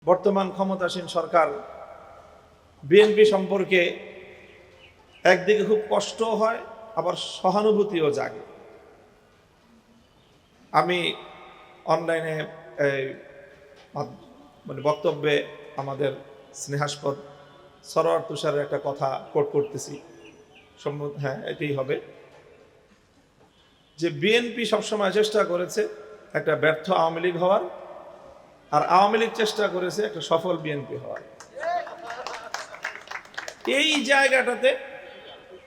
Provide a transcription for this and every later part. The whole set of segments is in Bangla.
বর্তমান ক্ষমতাসীন সরকার বিএনপি সম্পর্কে একদিকে খুব কষ্ট হয়, আবার সহানুভূতিও জাগে। আমি অনলাইনে বক্তব্যে আমাদের স্নেহাস্পদ সরোয়ার তুষারের একটা কথা কোট করতেছি, হ্যাঁ এটাই হবে, যে বিএনপি সবসময় চেষ্টা করেছে একটা ব্যর্থ আওয়ামী লীগ হওয়ার, আর আওয়ামী লীগ চেষ্টা করেছে একটা সফল বিএনপি হওয়ার। এই জায়গাটাতে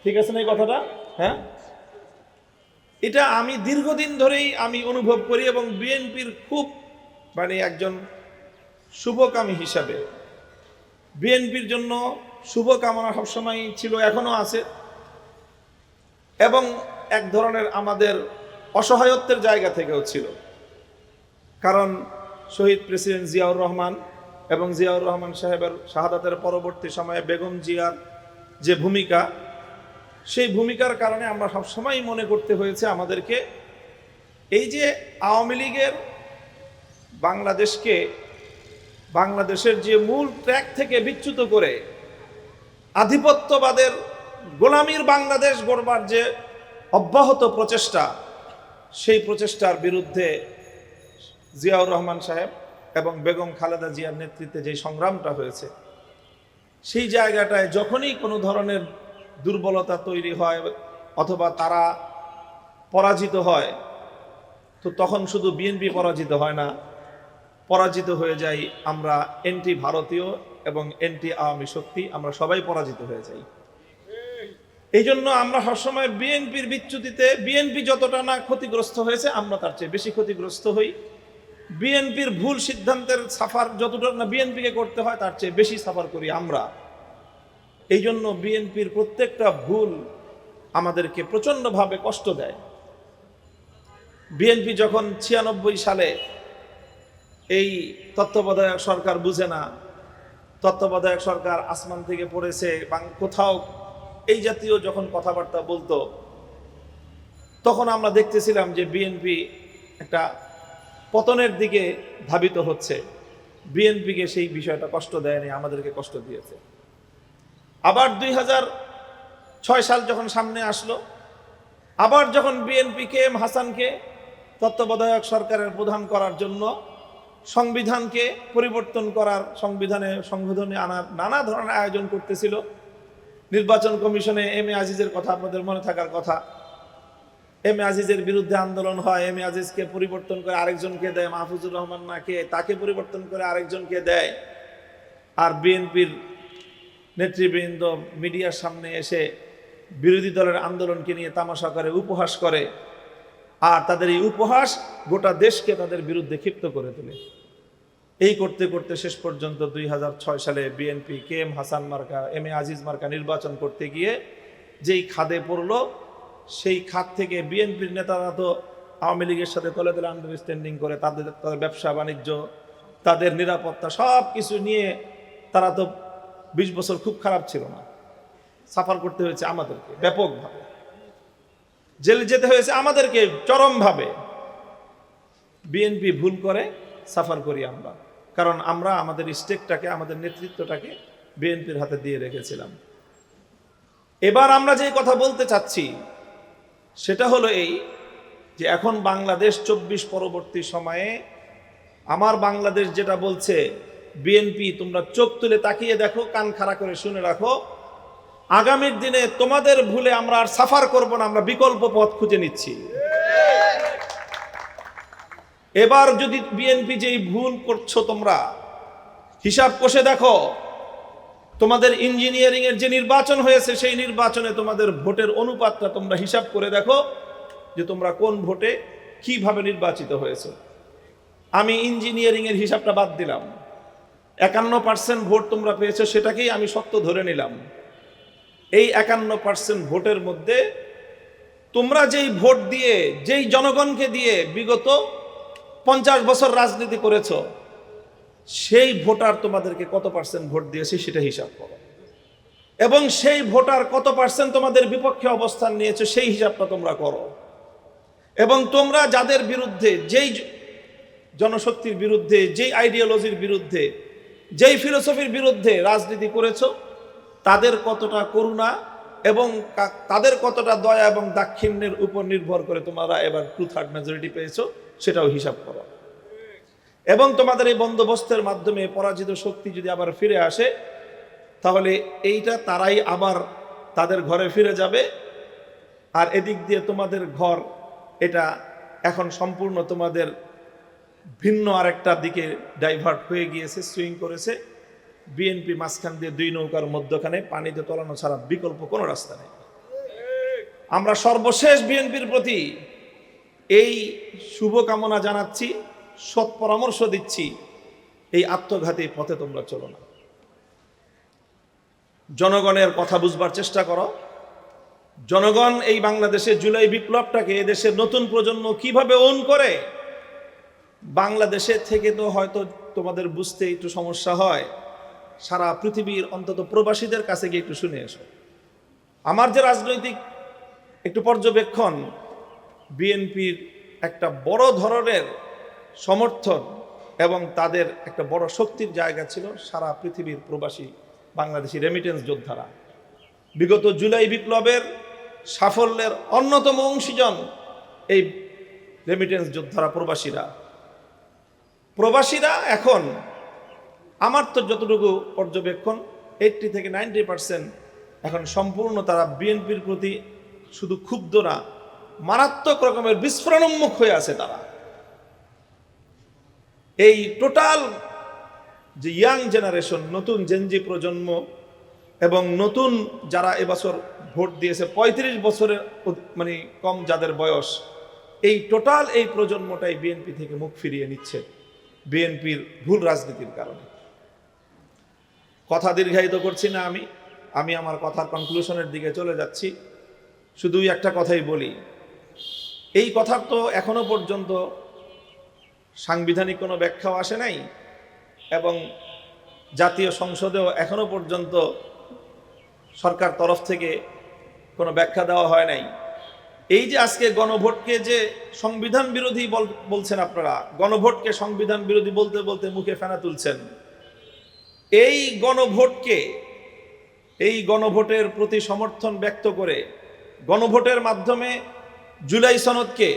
ঠিক আছে না এই কথাটা? হ্যাঁ, এটা আমি দীর্ঘদিন ধরেই আমি অনুভব করি এবং বিএনপির খুব একজন শুভকামী হিসাবে বিএনপির জন্য শুভকামনা সবসময় ছিল, এখনো আছে, এবং এক ধরনের আমাদের অসহায়ত্বের জায়গা থেকেও ছিল। কারণ শহীদ প্রেসিডেন্ট জিয়াউর রহমান এবং জিয়াউর রহমান সাহেবের শাহাদাতের পরবর্তী সময়ে বেগম জিয়ার যে ভূমিকা, সেই ভূমিকার কারণে আমরা সবসময় মনে করতে হয়েছে আমাদেরকে এই যে আওয়ামী লীগের বাংলাদেশের যে মূল ট্র্যাক থেকে বিচ্যুত করে আধিপত্যবাদের গোলামীর বাংলাদেশ গড়বার যে অব্যাহত প্রচেষ্টা, সেই প্রচেষ্টার বিরুদ্ধে জিয়াউর রহমান সাহেব এবং বেগম খালেদা জিয়ার নেতৃত্বে যে সংগ্রামটা হয়েছে, সেই জায়গাটায় যখনই কোনো ধরনের দুর্বলতা তৈরি হয় অথবা তারা পরাজিত হয়, তো তখন শুধু বিএনপি পরাজিত হয় না, পরাজিত হয়ে যাই আমরা এন্টি ভারতীয় এবং এন্টি আওয়ামী শক্তি, আমরা সবাই পরাজিত হয়ে যাই। এই জন্য আমরা সবসময় বিএনপির বিচ্যুতিতে বিএনপি যতটা না ক্ষতিগ্রস্ত হয়েছে, আমরা তার চেয়ে বেশি ক্ষতিগ্রস্ত হই। বিএনপির ভুল সিদ্ধান্তের সাফার যতটা না বিএনপিকে করতে হয়, তার চেয়ে বেশি সাফার করি আমরা। এই জন্য বিএনপির প্রত্যেকটা ভুল আমাদেরকে প্রচণ্ডভাবে কষ্ট দেয়। বিএনপি যখন 96 সালে এই তত্ত্বাবধায়ক সরকার বুঝে না, তত্ত্বাবধায়ক সরকার আসমান থেকে পড়েছে কোথাও, এই জাতীয় যখন কথাবার্তা বলতো, তখন আমরা দেখতেছিলাম যে বিএনপি একটা পতনের দিকে ধাবিত হচ্ছে। বিএনপিকে সেই বিষয়টা কষ্ট দেয়নি, আমাদেরকে কষ্ট দিয়েছে। আবার 2006 সাল যখন সামনে আসলো, আবার যখন বিএনপি কে এম হাসানকে তত্ত্বাবধায়ক সরকারের প্রধান করার জন্য সংবিধানকে পরিবর্তন করার, সংবিধানে সংশোধনী আনার নানা ধরনের আয়োজন করতেছিল, নির্বাচন কমিশনে এম এ আজিজের কথা আপনাদের মনে থাকার কথা, এম এ আজিজের বিরুদ্ধে আন্দোলন হয়, এম এ আজিজকে পরিবর্তন করে আরেকজনকে দেয়, মাহফুজুর রহমান নাকে, তাকে পরিবর্তন করে আরেকজনকে দেয়। আর বিএনপির নেতৃবৃন্দ মিডিয়ার সামনে এসে বিরোধী দলের আন্দোলনকে নিয়ে তামাশা করে, উপহাস করে, আর তাদের এই উপহাস গোটা দেশকে তাদের বিরুদ্ধে ক্ষিপ্ত করে তোলে। এই করতে করতে শেষ পর্যন্ত 2006 সালে বিএনপি কে এম হাসান মার্কা, এম এ আজিজ মার্কা নির্বাচন করতে গিয়ে যেই খাদে পড়লো, সেই খাত থেকে বিএনপির নেতারা তো আওয়ামী লীগের সাথে তলে তলে আন্ডারস্ট্যান্ডিং করে তাদের ব্যবসা বাণিজ্য, তাদের নিরাপত্তা সব কিছু নিয়ে তারা তো 20 বছর খুব খারাপ ছিল না। সাফার করতে হয়েছে আমাদেরকে ব্যাপকভাবে, জেলে যেতে হয়েছে আমাদেরকে চরমভাবে। বিএনপি ভুল করে সাফার করি আমরা, কারণ আমরা আমাদের স্টেকটাকে, আমাদের নেতৃত্বটাকে বিএনপির হাতে দিয়ে রেখেছিলাম। এবার আমরা যে কথা বলতে চাচ্ছি সেটা হলো এই, যে এখন বাংলাদেশ 24 পরবর্তী সময়ে আমার বাংলাদেশ যেটা বলছে, বিএনপি তোমরা চোখ তুলে তাকিয়ে দেখো, কান খাড়া করে শুনে রাখো, আগামীর দিনে তোমাদের ভুলে আমরা আর সাফার করব না, আমরা বিকল্প পথ খুঁজে নিচ্ছি। এবার যদি বিএনপি যেই ভুল করছো তোমরা হিসাব কষে দেখো, তোমাদের ইঞ্জিনিয়ারিং এর যে নির্বাচন হয়েছে, সেই নির্বাচনে তোমাদের ভোটের অনুপাতটা তোমরা হিসাব করে দেখো যে তোমরা কোন ভোটে কিভাবে নির্বাচিত হয়েছে। আমি ইঞ্জিনিয়ারিং এর হিসাবটা বাদ দিলাম, 51% ভোট তোমরা পেয়েছো, সেটাকেই আমি সত্য ধরে নিলাম। এই 51% ভোটের মধ্যে তোমরা যেই ভোট দিয়ে, যেই জনগণকে দিয়ে বিগত 50 বছর রাজনীতি করেছো, সেই ভোটার তোমাদেরকে কত পার্সেন্ট ভোট দিয়েছে সেটা হিসাব করো, এবং সেই ভোটার কত পার্সেন্ট তোমাদের বিপক্ষে অবস্থান নিয়েছে সেই হিসাবটা তোমরা করো। এবং তোমরা যাদের বিরুদ্ধে, যেই জনশক্তির বিরুদ্ধে, যেই আইডিওলজির বিরুদ্ধে যেই ফিলোসফির বিরুদ্ধে রাজনীতি করেছো তাদের কতটা করুণা এবং তাদের কতটা দয়া এবং দাক্ষিণ্যের উপর নির্ভর করে তোমরা এবার 2/3 মেজরিটি পেয়েছো, সেটাও হিসাব করো। এবং তোমাদের এই বন্দোবস্তের মাধ্যমে পরাজিত শক্তি যদি আবার ফিরে আসে, তাহলে এইটা তারাই আবার তাদের ঘরে ফিরে যাবে। আর এদিক দিয়ে তোমাদের ঘর এটা এখন সম্পূর্ণ তোমাদের ভিন্ন আরেকটা দিকে ডাইভার্ট হয়ে গিয়েছে, সুইং করেছে। বিএনপি মাঝখান দিয়ে দুই নৌকার মধ্যখানে পানিতে তলানো ছাড়া বিকল্প কোনো রাস্তা নেই। আমরা সর্বশেষ বিএনপির প্রতি এই শুভকামনা জানাচ্ছি, সৎ পরামর্শ দিচ্ছি, এই আত্মঘাতী পথে তোমরা চলো না। জনগণের কথা বুঝবার চেষ্টা করো। জনগণ এই বাংলাদেশে জুলাই বিপ্লবটাকে এদেশের নতুন প্রজন্ম কিভাবে ওন করে, বাংলাদেশে থেকে তো হয়তো তোমাদের বুঝতে একটু সমস্যা হয়, সারা পৃথিবীর অন্তত প্রবাসীদের কাছে গিয়ে একটু শুনে এসো। আমার যে রাজনৈতিক একটু পর্যবেক্ষণ, বিএনপির একটা বড় ধরনের সমর্থন এবং তাদের একটা বড় শক্তির জায়গা ছিল সারা পৃথিবীর প্রবাসী বাংলাদেশি রেমিটেন্স যোদ্ধারা। বিগত জুলাই বিপ্লবের সাফল্যের অন্যতম অংশীজন এই রেমিটেন্স যোদ্ধারা, প্রবাসীরা এখন আমার তো যতটুকু পর্যবেক্ষণ 80 থেকে 90% এখন সম্পূর্ণ তারা বিএনপির প্রতি শুধু ক্ষুব্ধ না, মারাত্মক রকমের বিস্ফোরণোন্মুখ হয়ে আছে তারা। এই টোটাল যে ইয়াং জেনারেশন, নতুন জেনজি প্রজন্ম এবং নতুন যারা এবছর ভোট দিয়েছে 35 বছরের মানে কম যাদের বয়স, এই টোটাল এই প্রজন্মটাই বিএনপি থেকে মুখ ফিরিয়ে নিচ্ছে বিএনপির ভুল রাজনীতির কারণে। কথা দীর্ঘায়িত করছি না, আমি আমার কথার কনক্লুশনের দিকে চলে যাচ্ছি। শুধুই একটা কথাই বলি, এই কথার তো এখনো পর্যন্ত সাংবিধানিক কোনো ব্যাখ্যাও আসে নাই এবং জাতীয় সংসদেও এখনো পর্যন্ত সরকার তরফ থেকে কোনো ব্যাখ্যা দেওয়া হয় নাই। এই যে আজকে গণভোটকে যে সংবিধান বিরোধী বলছেন আপনারা, গণভোটকে সংবিধান বিরোধী বলতে বলতে মুখে ফেনা তুলছেন। এই গণভোটকে, এই গণভোটের প্রতি সমর্থন ব্যক্ত করে গণভোটের মাধ্যমে জুলাই সনদকে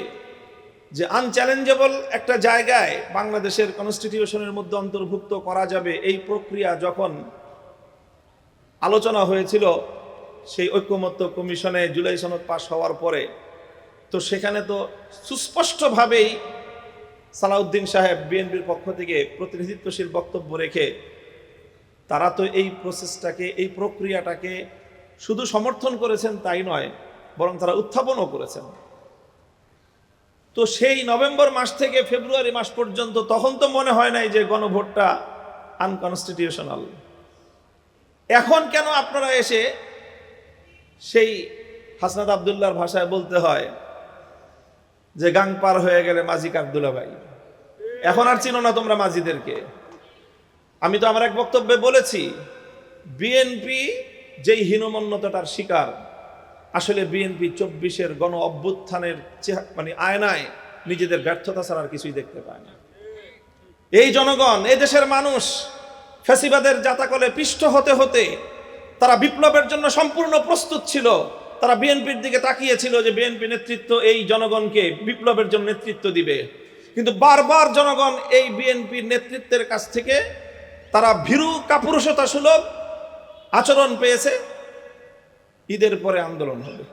যে আনচ্যালেঞ্জেবল একটা জায়গায় বাংলাদেশের কনস্টিটিউশনের মধ্যে অন্তর্ভুক্ত করা যাবে, এই প্রক্রিয়া যখন আলোচনা হয়েছিল সেই ঐক্যমত্য কমিশনে জুলাই সনদ পাশ হওয়ার পরে, তো সেখানে তো সুস্পষ্টভাবেই সালাউদ্দিন সাহেব বিএনপির পক্ষ থেকে প্রতিনিধিত্বশীল বক্তব্য রেখে তারা তো এই প্রসেসটাকে, এই প্রক্রিয়াটাকে শুধু সমর্থন করেছেন তাই নয়, বরং তারা উত্থাপনও করেছেন। তো সেই নভেম্বর মাস থেকে ফেব্রুয়ারি মাস পর্যন্ত তখন তো মনে হয় নাই যে গণভোটটা আনকনস্টিটিউশনাল। এখন কেন আপনারা এসে সেই হাসনাত আব্দুল্লাহর ভাষায় বলতে হয় যে গাং পার হয়ে গেলে মাঝি কাকদুলা ভাই, এখন আর চিনো না তোমরা মাঝিদেরকে? আমি তো আমার এক বক্তব্যে বলেছি, বিএনপি যেই হীনমন্যতার শিকার, আসলে বিএনপি 24-এর গণ অভ্যুত্থানের মানে আয়নায় নিজেদের ব্যর্থতা ছাড়া আর কিছুই দেখতে পায় না। এই জনগণ, এই দেশের মানুষ ফ্যাসিবাদের জাতাকলে পিষ্ট হতে হতে তারা বিপ্লবের জন্য সম্পূর্ণ প্রস্তুত ছিল। তারা বিএনপির দিকে তাকিয়েছিল যে বিএনপি নেতৃত্ব এই জনগণকে বিপ্লবের জন্য নেতৃত্ব দিবে, কিন্তু বারবার জনগণ এই বিএনপির নেতৃত্বের কাছ থেকে তারা ভীরু কাপুরুষতা সুলভ আচরণ পেয়েছে। ঈদের পরে আন্দোলন হবে,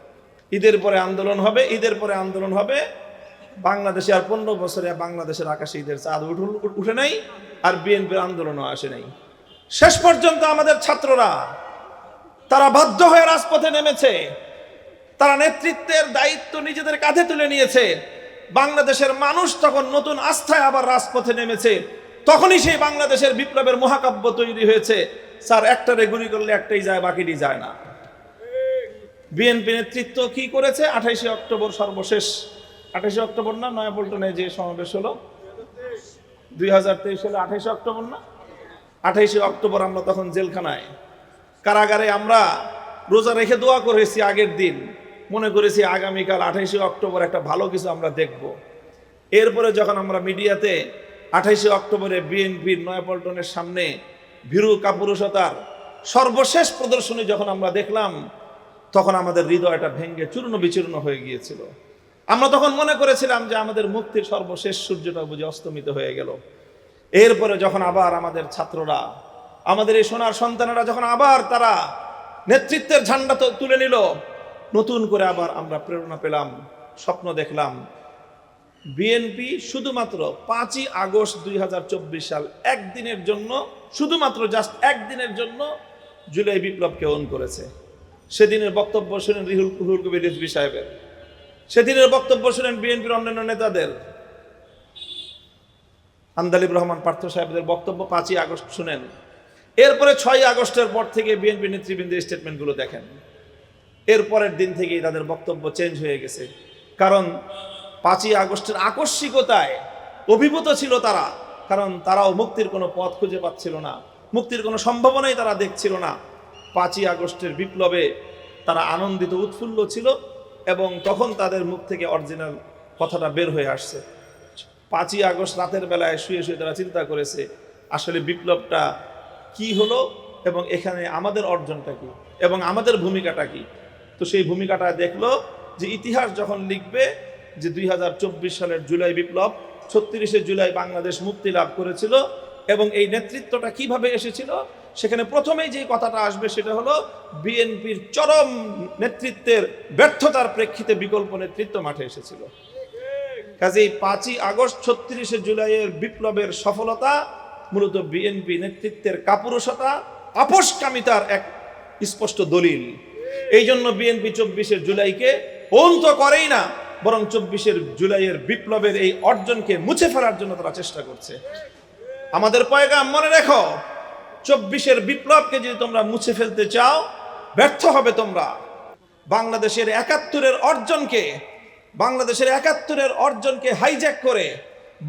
ঈদের পরে আন্দোলন হবে, ঈদের পরে আন্দোলন হবে। বাংলাদেশে আর 15 বছরে বাংলাদেশের আকাশে ঈদের চাঁদ উঠে নাই, আর বিএনপির আন্দোলনও আসে নাই। শেষ পর্যন্ত আমাদের ছাত্ররা তারা বাধ্য হয়ে রাজপথে নেমেছে, তারা নেতৃত্বের দায়িত্ব নিজেদের কাঁধে তুলে নিয়েছে। বাংলাদেশের মানুষ তখন নতুন আস্থায় আবার রাজপথে নেমেছে। তখনই সেই বাংলাদেশের বিপ্লবের মহাকাব্য তৈরি হয়েছে। স্যার, একটারে গুলি করলে একটাই যায়, বাকিটি যায় না। বিএনপি নেতৃত্ব কি করেছে? 28 অক্টোবর সর্বশেষ, 28 অক্টোবর না নয়াপল্টনে যে সমাবেশ হলো 2023 সালে 28 অক্টোবর না, 28 অক্টোবর আমরা তখন জেলখানায় কারাগারে আমরা রোজা রেখে দোয়া করেছি। আগের দিন মনে করেছি আগামীকাল 28 অক্টোবর একটা ভালো কিছু আমরা দেখব। এরপরে যখন আমরা মিডিয়াতে 28 অক্টোবরে বিএনপির নয়াপল্টনের সামনে ভীরু কাপুরুষতার সর্বশেষ প্রদর্শনী যখন আমরা দেখলাম, তখন আমাদের হৃদয়টা ভেঙে চূর্ণ বিচূর্ণ হয়ে গিয়েছিল। আমরা তখন মনে করেছিলাম যে আমাদের মুক্তির সর্বশেষ সূর্যটা বুঝে অস্তমিত হয়ে গেল। এরপরে যখন আবার আমাদের ছাত্ররা, আমাদের এই সোনার সন্তানেরা যখন আবার তারা নেতৃত্বের ঝান্ডা তুলে নিল, নতুন করে আবার আমরা প্রেরণা পেলাম, স্বপ্ন দেখলাম। বিএনপি শুধুমাত্র 5ই আগস্ট 2024 সাল একদিনের জন্য, শুধুমাত্র জাস্ট একদিনের জন্য জুলাই বিপ্লবকে অন করেছে। সেদিনের বক্তব্য শুনেন রুহুল কবির রিজভী সাহেবের, সেদিনের বক্তব্য শুনেন বিএনপির অন্যান্য নেতাদের, আন্দালিব রহমান পার্থ সাহেবদের বক্তব্য 5ই আগস্ট শুনেন। এরপরে 6ই আগস্টের পর থেকে বিএনপি নেতৃবৃন্দের স্টেটমেন্টগুলো দেখেন। এরপরের দিন থেকেই তাদের বক্তব্য চেঞ্জ হয়ে গেছে। কারণ 5ই আগস্টের আকস্মিকতায় অভিভূত ছিল তারা, কারণ তারাও মুক্তির কোনো পথ খুঁজে পাচ্ছিল না, মুক্তির কোনো সম্ভাবনাই তারা দেখছিল না। 5ই আগস্টের বিপ্লবে তারা আনন্দিত উৎফুল্ল ছিল এবং তখন তাদের মুখ থেকে অরিজিনাল কথাটা বের হয়ে আসছে। 5ই আগস্ট রাতের বেলায় শুয়ে শুয়ে তারা চিন্তা করেছে আসলে বিপ্লবটা কি হলো এবং এখানে আমাদের অর্জনটা কি এবং আমাদের ভূমিকাটা কি। তো সেই ভূমিকাটা দেখলো যে ইতিহাস যখন লিখবে যে 2024 সালের জুলাই বিপ্লব, 36শে জুলাই বাংলাদেশ মুক্তি লাভ করেছিল এবং এই নেতৃত্বটা কিভাবে এসেছিল, সেখানে প্রথমেই যে কথাটা আসবে সেটা হলো বিএনপির চরম নেতৃত্বের ব্যর্থতার প্রেক্ষিতে বিকল্প নেতৃত্ব মাঠে এসেছিল। কাজেই 5ই আগস্ট 36শে জুলাইয়ের বিপ্লবের সফলতা মূলত বিএনপি নেতৃত্বের কাপুরুষতা, আপোষকামিতার এক স্পষ্ট দলিল। এই জন্য বিএনপি 24শে জুলাইকে অন্ত করেই না, বরং 24শে জুলাইয়ের বিপ্লবের এই অর্জনকে মুছে ফেলার জন্য তারা চেষ্টা করছে। আমাদের পয়গাম মনে রেখো, 24শে বিপ্লবকে যদি তোমরা মুছে ফেলতে চাও, ব্যর্থ হবে তোমরা। বাংলাদেশের 71-এর অর্জনকে হাইজ্যাক করে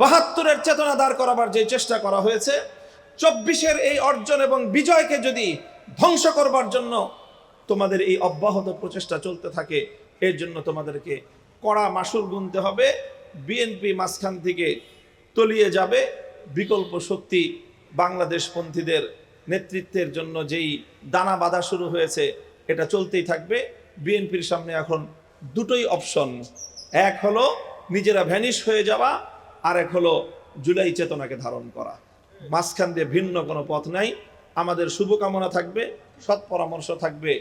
72-এর চেতনা দাঁড় করাবার যে চেষ্টা করা হয়েছে, 24শে এই অর্জন এবং বিজয়কে যদি ধ্বংস করবার জন্য তোমাদের এই অব্যাহত প্রচেষ্টা চলতে থাকে, এর জন্য তোমাদেরকে কড়া মাসুল গুনতে হবে। বিএনপি মাঝখান থেকে তলিয়ে যাবে। বিকল্প শক্তি বাংলাদেশপন্থীদের নেতৃত্বের জন্য যেই দানা বাঁধা শুরু হয়েছে, এটা চলতেই থাকবে। বিএনপির সামনে এখন দুটোই অপশন, এক হলো নিজেরা ভ্যানিশ হয়ে যাওয়া, আর এক হলো জুলাই চেতনাকে ধারণ করা। মাঝখান দিয়ে ভিন্ন কোনো পথ নাই। আমাদের শুভকামনা থাকবে, সৎ পরামর্শ থাকবে,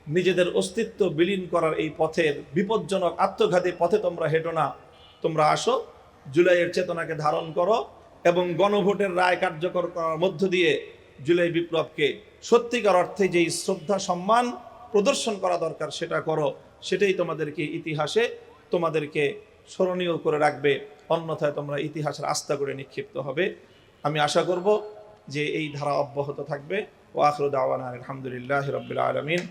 নিজেদের অস্তিত্ব বিলীন করার এই পথের বিপজ্জনক আত্মঘাতী পথে তোমরা হেঁটো না, তোমরা আসো, জুলাইয়ের চেতনাকে ধারণ করো এবং গণভোটের রায় কার্যকর করার মধ্য দিয়ে জুলাই বিপ্লবকে সত্যিকার অর্থে যেই শ্রদ্ধা সম্মান প্রদর্শন করা দরকার সেটা করো। সেটাই তোমাদেরকে ইতিহাসে তোমাদেরকে স্মরণীয় করে রাখবে, অন্যথায় তোমরা ইতিহাসের আস্থা করে নিক্ষিপ্ত হবে। আমি আশা করব যে এই ধারা অব্যাহত থাকবে। ওয়া আখিরু দাওয়ানা আলহামদুলিল্লাহি রাব্বিল আলামিন।